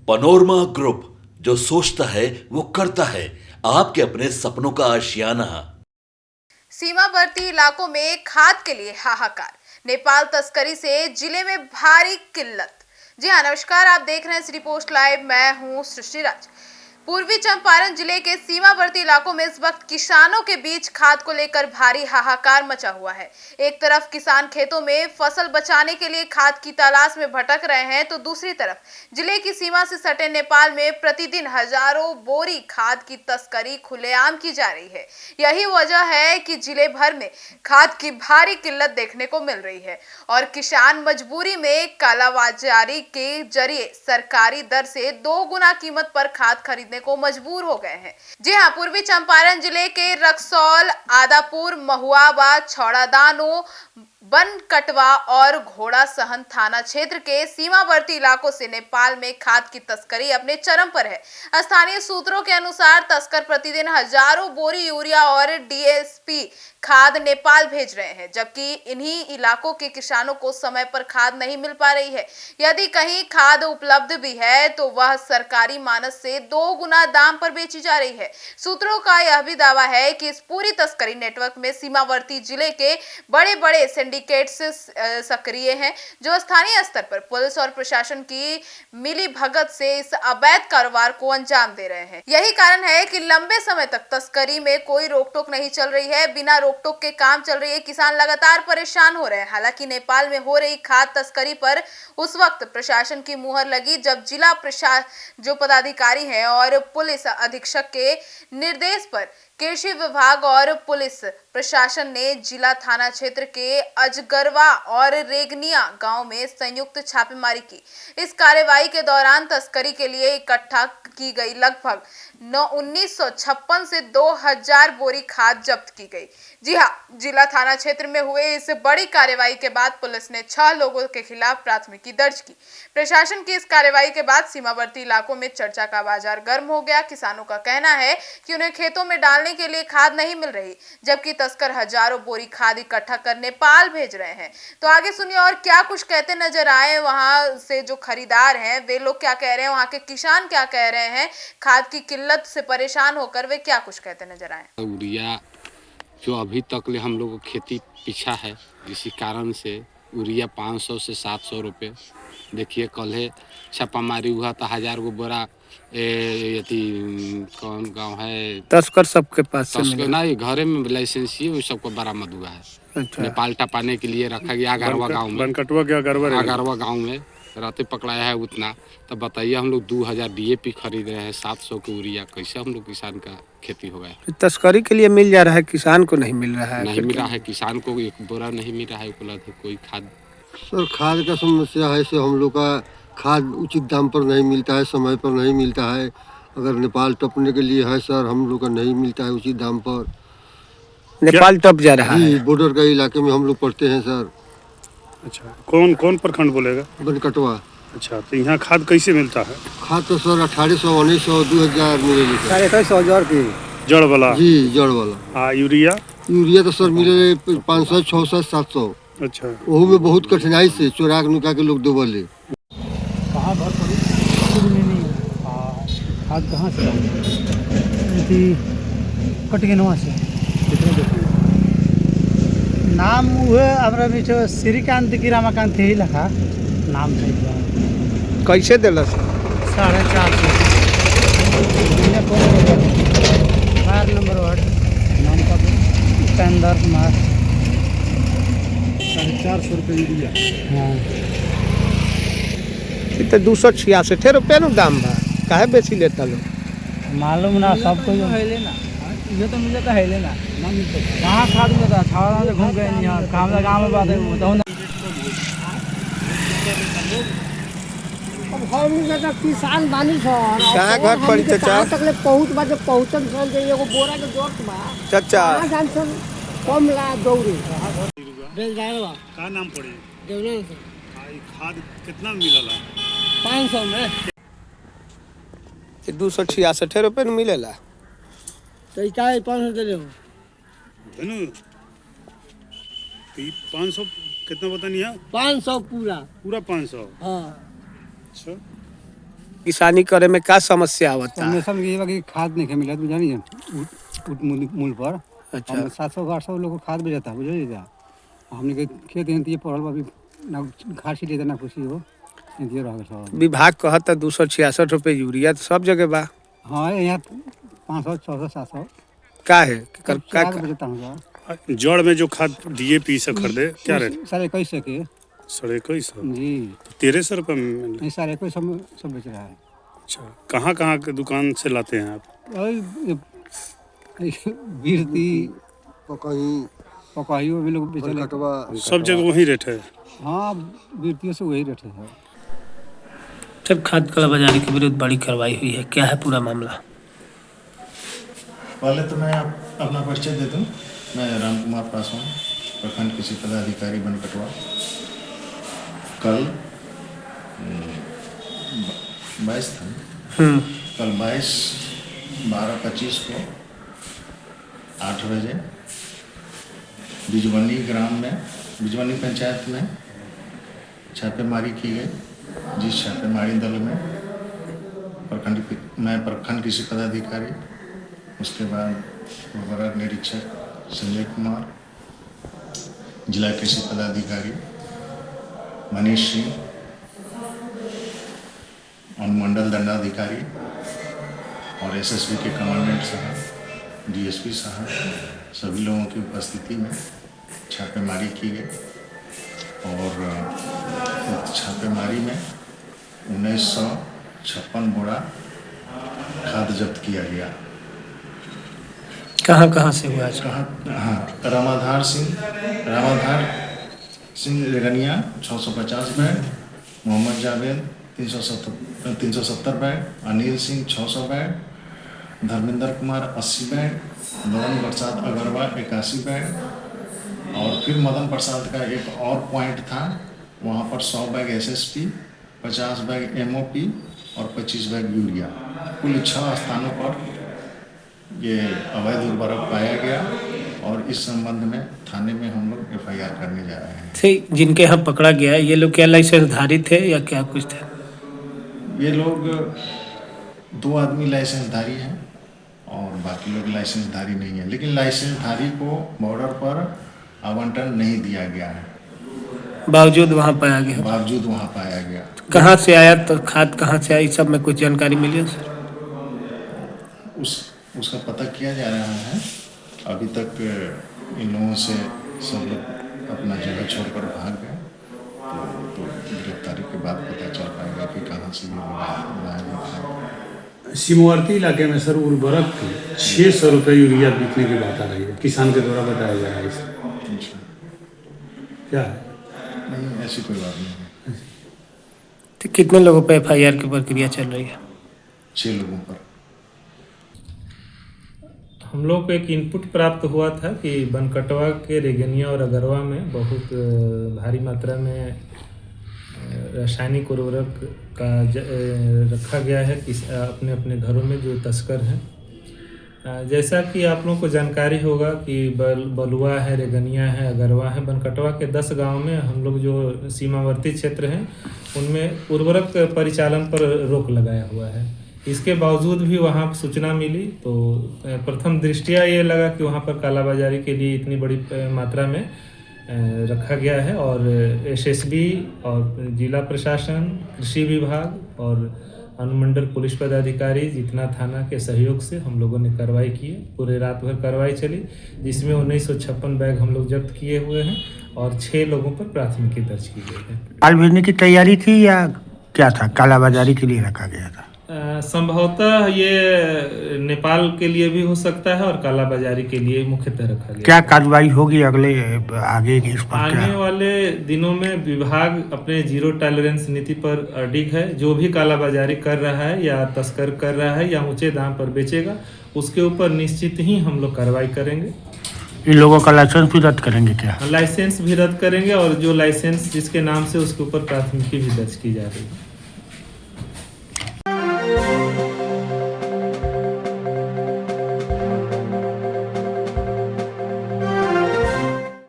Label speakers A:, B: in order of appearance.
A: Panorama group, जो सोचता है वो करता है। आपके अपने सपनों का आशियाना।
B: सीमावर्ती इलाकों में खाद के लिए हाहाकार। नेपाल तस्करी से जिले में भारी किल्लत। जी हाँ, नमस्कार, आप देख रहे हैं सिटी पोस्ट लाइव। मैं हूँ सृष्टि राज। पूर्वी चंपारण जिले के सीमावर्ती इलाकों में इस वक्त किसानों के बीच खाद को लेकर भारी हाहाकार मचा हुआ है। एक तरफ किसान खेतों में फसल बचाने के लिए खाद की तलाश में भटक रहे हैं, तो दूसरी तरफ जिले की सीमा से सटे नेपाल में प्रतिदिन हजारों बोरी खाद की तस्करी खुलेआम की जा रही है। यही वजह है कि जिले भर में खाद की भारी किल्लत देखने को मिल रही है और किसान मजबूरी में कालाबाजारी के जरिए सरकारी दर से 2 गुना कीमत पर खाद खरीदने को मजबूर हो गए हैं। जी हां, पूर्वी चंपारण जिले के रक्सौल, आदापुर, महुआ, छौड़ादानो, बनकटवा और घोड़ा सहन थाना क्षेत्र के सीमावर्ती इलाकों से नेपाल में खाद की तस्करी अपने चरम पर है। स्थानीय सूत्रों के अनुसार तस्कर प्रतिदिन हजारों बोरी यूरिया और डीएसपी खाद नेपाल भेज रहे हैं, जबकि इन्हीं इलाकों के किसानों को समय पर खाद नहीं मिल पा रही है। यदि कहीं खाद उपलब्ध भी है तो वह सरकारी मानस से 2 गुना दाम पर बेची जा रही है। सूत्रों का यह भी दावा है कि इस पूरी तस्करी नेटवर्क में सीमावर्ती जिले के बड़े बड़े सिंडिकेट्स सक्रिय हैं, जो स्थानीय स्तर पर पुलिस और प्रशासन की मिली भगत से इस अवैध कारोबार को अंजाम दे रहे हैं। यही कारण है कि लंबे समय तक तस्करी में कोई रोक टोक नहीं चल रही है। बिना रोक टोक के काम चल रही है। किसान लगातार परेशान हो रहे हैं। हालांकि नेपाल में हो रही खाद तस्करी पर उस वक्त प्रशासन की मुहर लगी जब जिला जो पदाधिकारी हैं और पुलिस अधीक्षक के निर्देश पर कृषि विभाग और पुलिस प्रशासन ने जिला थाना क्षेत्र के अजगरवा और रेगनिया गांव में संयुक्त छापेमारी की। इस कार्रवाई के दौरान तस्करी के लिए इकट्ठा की गई लगभग 1956 से 2000 बोरी खाद जब्त की गई। जी हां, जिला थाना क्षेत्र में हुए इस बड़ी कार्रवाई के बाद पुलिस ने 6 लोगों के खिलाफ प्राथमिकी दर्ज की। प्रशासन की इस कार्रवाई के बाद सीमावर्ती इलाकों में चर्चा का बाजार गर्म हो गया। किसानों का कहना है कि उन्हें खेतों में डालने के लिए खाद नहीं मिल रही, जबकि तस्कर हजारों बोरी खाद इकट्ठा कर नेपाल भेज रहे हैं। तो आगे सुनिए और क्या कुछ कहते नजर आए वहां से जो खरीदार हैं, वे लोग क्या कह रहे हैं, वहां के किसान क्या कह रहे हैं, खाद की किल्लत से परेशान होकर वे क्या कुछ कहते नजर आए।
C: यूरिया जो अभी तक ले हम लोग खेती पीछा है, इसी कारण से यूरिया 500 से 700 रुपये। देखिए कल है छापामारी हुआ तो 1000 गो बोरा कौन गांव है
D: तस्कर सबके पास से
C: तस्कर नहीं, घरे में लाइसेंस ही सबको बरामद हुआ है।
D: अच्छा।
C: नेपाल टपाने के लिए रखा गया अगरवा गाँव में, अगरवा गाँव में रात पकड़ाया है उतना। तो बताइए हम लोग 2000 डीएपी खरीद रहे हैं, 700 के यूरिया, कैसे हम लोग किसान का खेती हो गया।
D: तस्करी के लिए मिल जा रहा है, किसान को नहीं मिल रहा है।
C: नहीं मिल रहा है, किसान को एक बोरा नहीं मिल रहा है उपलब्ध कोई खाद।
E: सर खाद का समस्या है से हम लोग का खाद उचित दाम पर नहीं मिलता है, समय पर नहीं मिलता है। अगर नेपाल टपने के लिए है सर, हम लोग का नहीं मिलता है उचित दाम पर।
D: नेपाल टप जा रहा है।
E: बॉर्डर का इलाके में हम लोग पढ़ते हैं सर।
F: अच्छा, कौन कौन प्रखंड बोलेगा?
E: बनकटवा।
F: अच्छा, तो यहाँ खाद कैसे मिलता है?
E: खाद तो सर 1800, 1900, 2000 मिलेगी सर।
D: 2500 की
F: जड़ वाला?
E: जी जड़ वाला।
F: यूरिया?
E: यूरिया तो सर मिले 500, 600, 700।
F: अच्छा,
E: वह में बहुत कठिनाई से चोरा नुका के लोग डूबले।
G: कहाँ घर पड़ी? खाद कहाँ से कटगिनवा से। नाम हुए हमारा बीच श्रीकांत की रमाकांत ही लिखा नाम चाहिए।
D: कैसे दिला?
G: 450। 12 नंबर वार्ड, नाम का उपेंद्र कुमार। 450 रुपये यूरिया। हाँ,
D: तो 266 रुपये नु दाम बा, काहे बेची लेता लोग?
G: मालूम ना सबको ये तो मुझे है लेना ना मिलता। कहाँ खाद मिलता? छावड़ा में घूम गए यहाँ काम गाँव में बात है बताओ ना। अब हम जगह किसान बानी सर,
D: कहाँ घर पड़ी चाचा?
G: कहाँ तक ले पहुँच बजे पहुँचन सन जे एगो बोरा के जोत बा
D: चाचा।
G: कहाँ जान सन कम ला दौड़ी बेल जाएगा।
F: का नाम पड़ी?
G: देवना से
F: खाद कितना मिलला?
G: 500 में
D: 266 रुपये में मिलेला।
G: तो क्या 500 दे हो
F: धनु? तो 500 कितना पता नहीं है?
G: 500 पूरा।
F: पूरा 500?
G: हाँ।
F: अच्छा,
D: किसानी करे में का समस्या आवता है?
G: समस्या में ये बा कि खाद नहीं मिलत जानी मूल पर।
D: अच्छा।
G: 700-800 लोग को खाद बेचता बुझे जा। हमने के खेत हैं ये पड़ल अभी ना खाद छिटे ना खुशी हो ये रह गए।
D: विभाग कहता 266 रुपये यूरिया तो सब जगह बा।
G: हाँ यहाँ 500 600 700
D: का है
G: का बेचता हूँ।
F: जड़ में जो खाद DAP से खरीदे क्या रेट?
G: 21,500 के
F: 21,500
G: जी।
F: 1300 रुपये में मिल रहा है।
G: 21,500 में सब बेच रहा है।
F: अच्छा, कहाँ कहाँ के दुकान से लाते हैं आप?
G: बीरती
E: कहीं
G: पकाइयों भी लोग बेचले।
E: कटवा
F: सब जगह वही रेट है।
G: हाँ बीरतियों से वही रेट है।
H: सर खाद कालाबाजारी के विरुद्ध बड़ी कार्रवाई हुई है, क्या है पूरा मामला?
I: पहले तो मैं अपना परिचय दे दूँ। मैं राम कुमार पासवान, प्रखंड कृषि पदाधिकारी बनकटवा। कल 22 था, कल 22/12/25 को 8 बजे बिजवनी ग्राम में, बिजवनी पंचायत में छापेमारी की गई। जिस छापेमारी दल में मैं प्रखंड कृषि पदाधिकारी, उसके बाद उर्वरक निरीक्षक संजय कुमार, जिला कृषि पदाधिकारी मनीष सिंह, अनुमंडल दंडाधिकारी और SSB के कमांडेंट साहब, DSP साहब, सभी लोगों की उपस्थिति में छापेमारी की गई। और छापेमारी में 1956 बोरा खाद जब्त किया गया।
H: कहाँ से हुआ सर?
I: हाँ, Ramadhar Singh Regania 650 bag, Mohammad Javed 370 bag, Anil Singh 600 bag, Dharmendra Kumar 80 bag, Madan Prasad Agarwal 81 bag. और फिर मदन प्रसाद का एक और पॉइंट था, वहाँ पर 100 बैग SSP, 50 बैग MOP और 25 बैग यूरिया। कुल 6 स्थानों पर ये अवैध उर्वरक पाया गया और इस संबंध में थाने में हम लोग FIR करने जा रहे हैं।
H: ठीक, जिनके यहाँ पकड़ा गया है ये लोग क्या लाइसेंसधारी थे या क्या कुछ थे?
I: ये लोग 2 आदमी लाइसेंसधारी हैं और बाकी लोग लाइसेंसधारी नहीं है, लेकिन लाइसेंसधारी को बॉर्डर पर आवंटन नहीं दिया गया है,
H: बावजूद वहाँ पाया गया।
I: बावजूद वहाँ पाया गया।
H: कहाँ से आया तो खाद कहाँ से आई, सब में कुछ जानकारी मिली है सर?
I: उसका पता किया जा रहा है। अभी तक इन लोगों से सब लोग अपना जगह छोड़कर भाग गए, तो गिरफ्तारी के बाद पता चल पाएगा कि कहाँ से ये लाया गया।
F: सीमावर्ती इलाके में सर उर्वरक 600 रुपये यूरिया बिकने की बात आ रही है, किसान के द्वारा बताया जा रहा है। इसे क्या है?
I: नहीं, ऐसी कोई बात नहीं है।
H: तो कितने लोगों पर FIR की प्रक्रिया चल रही है?
I: 6 लोगों पर।
J: हम लोग को एक इनपुट प्राप्त हुआ था कि बनकटवा के रेगनिया और अगरवा में बहुत भारी मात्रा में रासायनिक उर्वरक का रखा गया है अपने अपने घरों में जो तस्कर हैं। जैसा कि आप लोगों को जानकारी होगा कि बलुआ है, रेगनिया है, अगरवा है, बनकटवा के 10 गांव में हम लोग जो सीमावर्ती क्षेत्र हैं उनमें उर्वरक परिचालन पर रोक लगाया हुआ है। इसके बावजूद भी वहाँ सूचना मिली तो प्रथम दृष्टिया ये लगा कि वहाँ पर कालाबाजारी के लिए इतनी बड़ी मात्रा में रखा गया है और SSB और जिला प्रशासन, कृषि विभाग और अनुमंडल पुलिस पदाधिकारी जितना थाना के सहयोग से हम लोगों ने कार्रवाई की है। पूरे रात भर कार्रवाई चली, जिसमें 1956 बैग हम लोग जब्त किए हुए हैं और 6 लोगों पर प्राथमिकी दर्ज की गई है।
H: माल भेजने की तैयारी थी या क्या था, कालाबाजारी के लिए रखा गया था?
J: संभवतः ये नेपाल के लिए भी हो सकता है और कालाबाजारी के लिए मुख्यतः रखा गया।
H: क्या कार्रवाई होगी आगे इस पर?
J: आने वाले दिनों में विभाग अपने जीरो टॉलरेंस नीति पर अडिग है। जो भी कालाबाजारी कर रहा है या तस्कर कर रहा है या ऊंचे दाम पर बेचेगा, उसके ऊपर निश्चित ही हम लोग कार्रवाई करेंगे।
H: इन लोगों का लाइसेंस भी रद्द करेंगे क्या?
J: लाइसेंस भी रद्द करेंगे और जो लाइसेंस जिसके नाम से उसके ऊपर प्राथमिकी भी दर्ज की जा रही है।